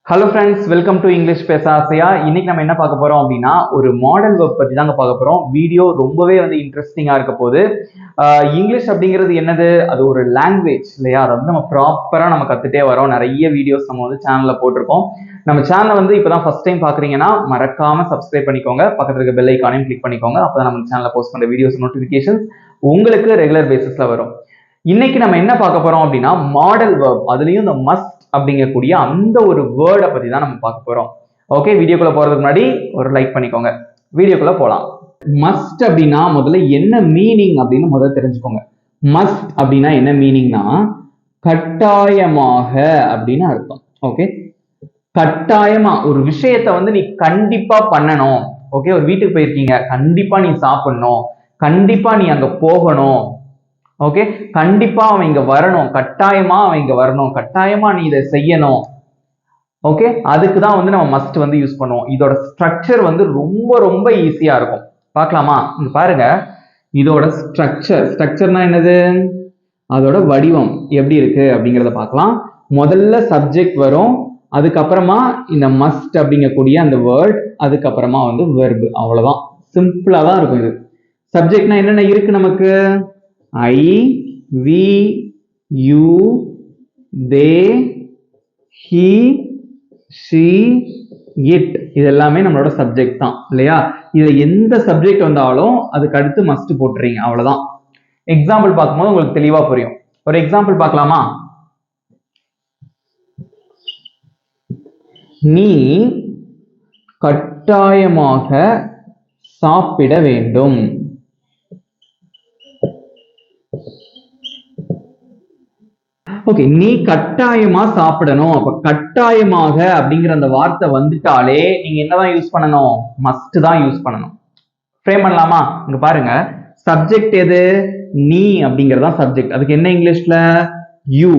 Hello friends, welcome to English Pesa Aasaya. இன்னைக்கு நம்ம என்ன பார்க்க போறோம் அப்படின்னா ஒரு மாடல் வெர்ப் பத்தி தாங்க பார்க்க போறோம். வீடியோ ரொம்பவே இன்ட்ரெஸ்டிங்கா இருக்க போகுது. இங்கிலீஷ் அப்படிங்கிறது என்னது? அது ஒரு லாங்குவேஜ் இல்லையா? அதை நம்ம ப்ராப்பரா நம்ம கத்துட்டே வரோம். நிறைய வீடியோஸ் நம்ம சேனல்ல போட்டிருக்கோம். நம்ம சேனலை இப்பதான் ஃபர்ஸ்ட் டைம் பாக்குறீங்கன்னா மறக்காம சப்ஸ்கிரைப் பண்ணிக்கோங்க. பக்கத்துல இருக்க பெல் ஐக்கானையும் கிளிக் பண்ணிக்கோங்க. அப்பதான் நம்ம சேனல்ல போஸ்ட் பண்ற வீடியோஸ் நோட்டிபிகேஷன்ஸ் உங்களுக்கு ரெகுலர் பேசிஸ்ல வரும். இன்னைக்கு நம்ம என்ன பார்க்க போறோம் அப்படின்னா மாடல் வெர்ப், அதுலயும் இந்த மஸ்ட் அப்படிங்கக்கூடிய அந்த ஒரு வேர்டை பத்தி தான் நம்ம பார்க்க போறோம். ஓகே, வீடியோக்குள்ள போறதுக்கு முன்னாடி ஒரு லைக் பண்ணிக்கோங்க. வீடியோக்குள்ள போலாம். மஸ்ட் அப்படின்னா முதல்ல என்ன மீனிங் அப்படின்னு முதல்ல தெரிஞ்சுக்கோங்க. மஸ்ட் அப்படின்னா என்ன மீனிங்னா கட்டாயமாக அப்படின்னு அர்த்தம். ஓகே, கட்டாயமா ஒரு விஷயத்தை நீ கண்டிப்பா பண்ணணும். ஓகே, ஒரு வீட்டுக்கு போயிருக்கீங்க, கண்டிப்பா நீ சாப்பிடணும், கண்டிப்பா நீ அங்க போகணும். ஓகே, கண்டிப்பா அவன் இங்க வரணும், கட்டாயமா அவன் இங்க வரணும், கட்டாயமா நீ இதை செய்யணும். ஓகே, அதுக்கு தான் நம்ம மஸ்ட் யூஸ் பண்ணுவோம். இதோட ஸ்ட்ரக்சர் ரொம்ப ஈஸியா இருக்கும். பார்க்கலாமா? இங்க பாருங்க, இதோட ஸ்ட்ரக்சர்னா என்னது? அதோட வடிவம் எப்படி இருக்கு அப்படிங்கறத பார்க்கலாம். முதல்ல சப்ஜெக்ட் வரும், அதுக்கப்புறமா இந்த மஸ்ட் அப்படிங்கக்கூடிய அந்த வேர்ட், அதுக்கப்புறமா வெர்ப். அவ்வளவுதான், சிம்பிளா தான் இருக்கும். இது சப்ஜெக்ட்னா என்னென்ன இருக்கு நமக்கு? I, we, you, they, he, she, it. இது எல்லாமே நம்மளோட சப்ஜெக்ட் தான் இல்லையா? இது எந்த சப்ஜெக்ட் வந்தாலும் அதுக்கு அடுத்து மஸ்ட் போட்டுறீங்க, அவ்வளவுதான். எக்ஸாம்பிள் பார்க்கும்போது உங்களுக்கு தெளிவா புரியும். ஒரு எக்ஸாம்பிள் பார்க்கலாமா? நீ கட்டாயமாக சாப்பிட வேண்டும். ஓகே, நீ கட்டாயமா சாப்பிடணும். அப்ப கட்டாயமாக அப்படிங்கிற அந்த வார்த்தை வந்துட்டாலே நீங்க என்னதான் யூஸ் பண்ணணும்? மஸ்ட் தான் யூஸ் பண்ணணும். ஃப்ரேம் பண்ணலாமா? இங்க பாருங்க, சப்ஜெக்ட் எது? நீ அப்படிங்கறதா சப்ஜெக்ட். அதுக்கு என்ன இங்கிலீஷ்ல? யூ.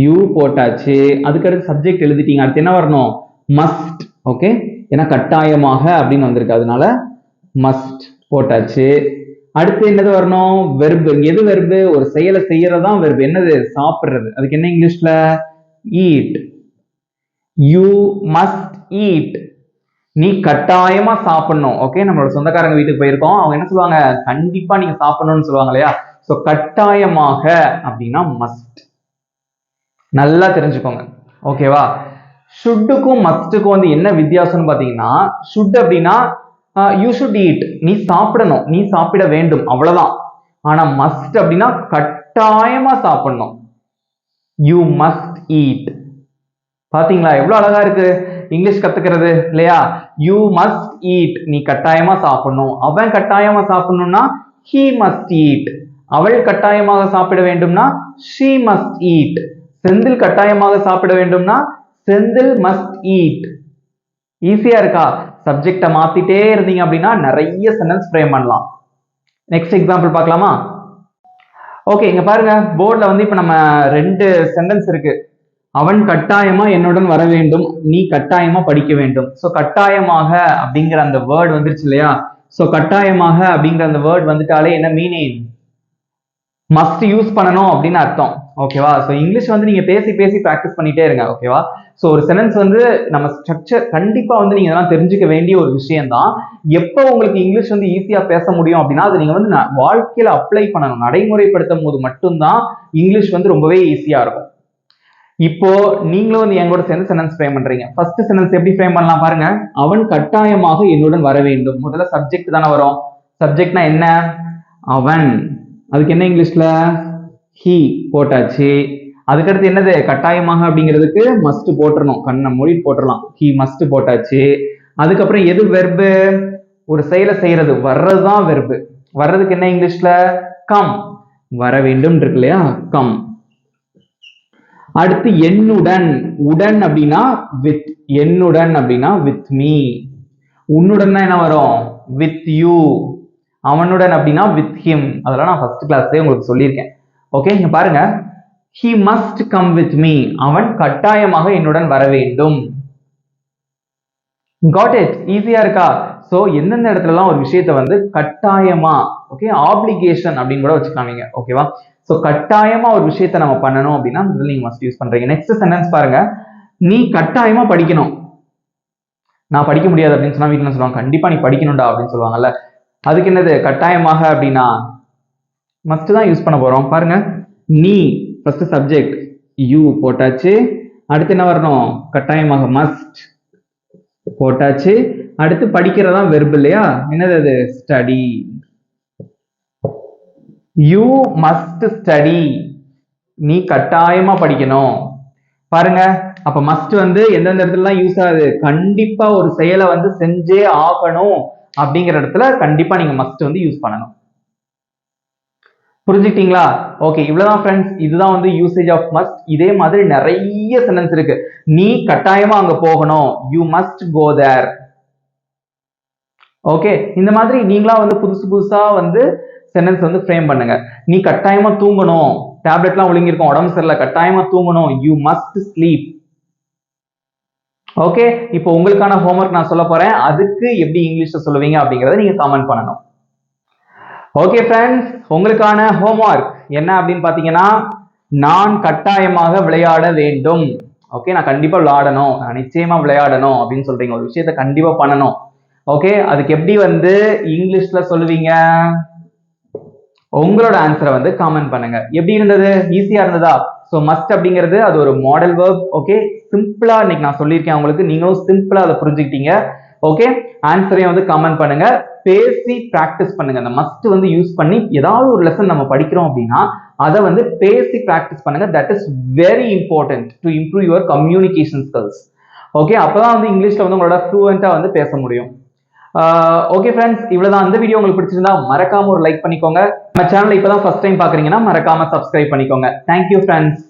யூ போட்டாச்சு, அதுக்கு அடுத்து சப்ஜெக்ட் எழுதிட்டீங்க. அடுத்து என்ன வரணும்? மஸ்ட். ஓகே, ஏன்னா கட்டாயமாக அப்படின்னு வந்திருக்கு, அதனால மஸ்ட் போட்டாச்சு. அடுத்து என்னது வரணும்? வெர்பு. எது வெர்பு? ஒரு செயலை செய்யறதுதான் வெர்பு. என்னது? சாப்பிடுறது. அதுக்கு என்ன இங்கிலீஷ்ல? ஈட். You must eat. நீ கட்டாயமா சாப்பிடணும். ஓகே, நம்மளோட சொந்தக்காரங்க வீட்டுக்கு போயிருக்கோம், அவங்க என்ன சொல்லுவாங்க? கண்டிப்பா நீங்க சாப்பிடணும்னு சொல்லுவாங்க இல்லையா? சோ கட்டாயமாக அப்படின்னா மஸ்ட். நல்லா தெரிஞ்சுக்கோங்க. ஓகேவா? ஷுட்டுக்கும் மஸ்டுக்கும் என்ன வித்தியாசம்னு பாத்தீங்கன்னா, ஷுட் அப்படின்னா யூ ஷுட் ஈட், நீ சாப்பிடணும், நீ சாப்பிட வேண்டும், அவ்வளவுதான். ஆனா மஸ்ட் அப்படின்னா கட்டாயமா சாப்பிடணும். You must eat. பாத்தீங்களா எவ்வளவு அழகா இருக்கு இங்கிலீஷ் கத்துக்கிறது இல்லையா? யூ மஸ்ட் ஈட், நீ கட்டாயமா சாப்பிடணும். அவன் கட்டாயமா சாப்பிடணும்னா he must eat. அவள் கட்டாயமாக சாப்பிட வேண்டும்னா she must eat. செந்தில் கட்டாயமாக சாப்பிட வேண்டும்னா செந்தில் must eat. ஈஸியா இருக்கா? சப்ஜெக்ட மாத்திட்டே இருந்தீங்க அப்படின்னா நிறைய சென்டென்ஸ் ஃப்ரேம் பண்ணலாம். நெக்ஸ்ட் எக்ஸாம்பிள் பார்க்கலாமா? ஓகே, இங்க பாருங்க, போர்ட்ல இப்ப நம்ம ரெண்டு சென்டென்ஸ் இருக்கு. அவன் கட்டாயமா என்னுடன் வர வேண்டும், நீ கட்டாயமா படிக்க வேண்டும். சோ கட்டாயமாக அப்படிங்கிற அந்த வேர்ட் வந்துருச்சு இல்லையா? சோ கட்டாயமாக அப்படிங்கிற அந்த வேர்ட் வந்துட்டாலே என்ன மீனிங்? மஸ்ட் யூஸ் பண்ணணும் அப்படின்னு அர்த்தம். ஓகேவா? சோ இங்கிலீஷ் நீங்க பேசி பிராக்டிஸ் பண்ணிட்டே இருங்க. ஓகேவா? சோ ஒரு சென்டென்ஸ் நம்ம ஸ்ட்ரக்சர் கண்டிப்பா நீங்க இதெல்லாம் தெரிஞ்சுக்க வேண்டிய ஒரு விஷயம் தான். எப்போ உங்களுக்கு இங்கிலீஷ் ஈஸியா பேச முடியும் அப்படின்னா அது நீங்க வாழ்க்கையில அப்ளை பண்ணணும், நடைமுறைப்படுத்தும் போது மட்டும்தான் இங்கிலீஷ் ரொம்பவே ஈஸியா இருக்கும். இப்போ நீங்களும் என் கூட சேர்ந்து சென்டென்ஸ் ஃப்ரேம் பண்றீங்க. ஃபர்ஸ்ட் சென்டென்ஸ் எப்படி ஃப்ரேம் பண்ணலாம் பாருங்க. அவன் கட்டாயமாக என்னுடன் வர வேண்டும். முதல்ல சப்ஜெக்ட் தானே வரும். சப்ஜெக்ட்னா என்ன? அவன். அதுக்கு என்ன இங்கிலீஷ்ல? he போட்டாச்சு. அதுக்கடுத்து என்னது? கட்டாயமாக அப்படிங்கிறதுக்கு மஸ்ட் போட்டுறணும், கண்ணை மூடி போட்டுடலாம். he must போட்டாச்சு. அதுக்கப்புறம் எது வெர்பு? ஒரு செயலை செய்யறது, வர்றதுதான் வெர்பு. வர்றதுக்கு என்ன இங்கிலீஷ்ல? கம். வர வேண்டும் இருக்கு இல்லையா? கம். அடுத்து என்னுடன். உடன் அப்படின்னா வித். என்னுடன் அப்படின்னா வித் மீ. உன்னுடன் என்ன வரும்? With you. அவனுடன் அப்படின்னா வித் ஹிம். அதெல்லாம் நான் ஃபர்ஸ்ட் கிளாஸ்லயே உங்களுக்கு சொல்லியிருக்கேன். ஓகே, இங்க பாருங்க, he must come with me. அவன் கட்டாயமாக என்னுடன் வர வேண்டும். got it? ஈஸியா இருக்கா? சோ எந்தெந்த இடத்துலலாம் ஒரு விஷயத்தை கட்டாயமா, ஓகே, ஆப்ளிகேஷன் அப்படின்னு கூட வச்சுக்காமீங்க. ஓகேவா? சோ கட்டாயமா ஒரு விஷயத்தை நம்ம பண்ணணும் அப்படின்னா நீங்க மஸ்ட் யூஸ் பண்றீங்க. நெக்ஸ்ட் சென்டென்ஸ் பாருங்க. நீ கட்டாயமா படிக்கணும். நான் படிக்க முடியாது அப்படின்னு சொன்னா வீட்டுல சொல்லுவாங்க, கண்டிப்பா நீ படிக்கணும்டா அப்படின்னு சொல்லுவாங்கல்ல. அதுக்கு என்னது கட்டாயமாக அப்படின்னா மஸ்ட் தான் யூஸ் பண்ண போறோம். பாருங்க, நீ ஃபர்ஸ்ட் சப்ஜெக்ட் யூ போட்டாச்சு. அடுத்து என்ன வரணும், கட்டாயமாக மஸ்ட் போட்டாச்சு. அடுத்து படிக்கிறதா வெர்ப் இல்லையா, என்னது அது, ஸ்டடி. யூ மஸ்ட் ஸ்டடி, நீ கட்டாயமா படிக்கணும். பாருங்க, அப்ப மஸ்ட் வந்து எந்தெந்த இடத்துல யூஸ் ஆகுது, கண்டிப்பா ஒரு செயலை வந்து செஞ்சே ஆகணும் அப்படிங்கிற இடத்துல கண்டிப்பா நீங்க மஸ்ட் வந்து யூஸ் பண்ணணும். புரிஞ்சுக்கிட்டீங்களா? ஓகே, இவ்வளவுதான் ஃப்ரெண்ட்ஸ். இதுதான் வந்து யூசேஜ் ஆஃப் மஸ்ட். இதே மாதிரி நிறைய சென்டென்ஸ் இருக்கு. நீ கட்டாயமா அங்க போகணும், you must go there. Okay, இந்த மாதிரி நீங்களா வந்து புதுசு புதுசா வந்து சென்டென்ஸ் வந்து ஃப்ரேம் பண்ணுங்க. நீ கட்டாயமா தூங்கணும், டேப்லெட்லாம் ஒழுங்கிருக்கும், உடம்பு சரியில்லை, கட்டாயமா தூங்கணும், யூ மஸ்ட் ஸ்லீப். ஓகே, இப்போ உங்களுக்கான ஹோம்வொர்க் நான் சொல்ல போறேன். அதுக்கு எப்படி இங்கிலீஷ்ல சொல்லுவீங்க அப்படிங்கறத நீங்க கமெண்ட் பண்ணணும். ஓகே ஃப்ரெண்ட்ஸ், உங்களுக்கான ஹோம்வொர்க் என்ன அப்படின்னு பாத்தீங்கன்னா, நான் கட்டாயமாக விளையாட வேண்டும். ஓகே, நான் கண்டிப்பா விளையாடணும், நான் நிச்சயமா விளையாடணும் அப்படின்னு சொல்றீங்க, ஒரு விஷயத்த கண்டிப்பா பண்ணணும். ஓகே, அதுக்கு எப்படி வந்து இங்கிலீஷ்ல சொல்லுவீங்க? உங்களோட ஆன்சரை வந்து காமெண்ட் பண்ணுங்க. எப்படி இருந்தது, ஈஸியா இருந்ததா? ஸோ மஸ்ட் அப்படிங்கிறது அது ஒரு மாடல் வேர்ப். ஓகே, சிம்பிளா இன்னைக்கு நான் சொல்லியிருக்கேன் உங்களுக்கு, நீங்களும் சிம்பிளா அதை புரிஞ்சுக்கிட்டீங்க. ஓகே, ஆன்சரையும் வந்து கமெண்ட் பண்ணுங்க. பேசி பிராக்டிஸ் பண்ணுங்க. அந்த மஸ்ட் வந்து யூஸ் பண்ணி ஏதாவது ஒரு லெசன் நம்ம படிக்கிறோம் அப்படின்னா அதை வந்து பேசி பிராக்டிஸ் பண்ணுங்க. That is very important to improve your communication skills. Okay, அப்பதான் வந்து இங்கிலீஷ்ல வந்து உங்களோட ஃப்ளூவெண்டா வந்து பேச முடியும். ஓகே ஃப்ரெண்ட்ஸ், இவ்வளவுதான். இந்த வீடியோ உங்களுக்கு பிடிச்சிருந்தா மறக்காம ஒரு லைக் பண்ணிக்கோங்க. நம்ம சேனல் இப்பதான் ஃபர்ஸ்ட் டைம் பாக்குறீங்கன்னா மறக்காம சப்ஸ்கிரைப் பண்ணிக்கோங்க. Thank you friends.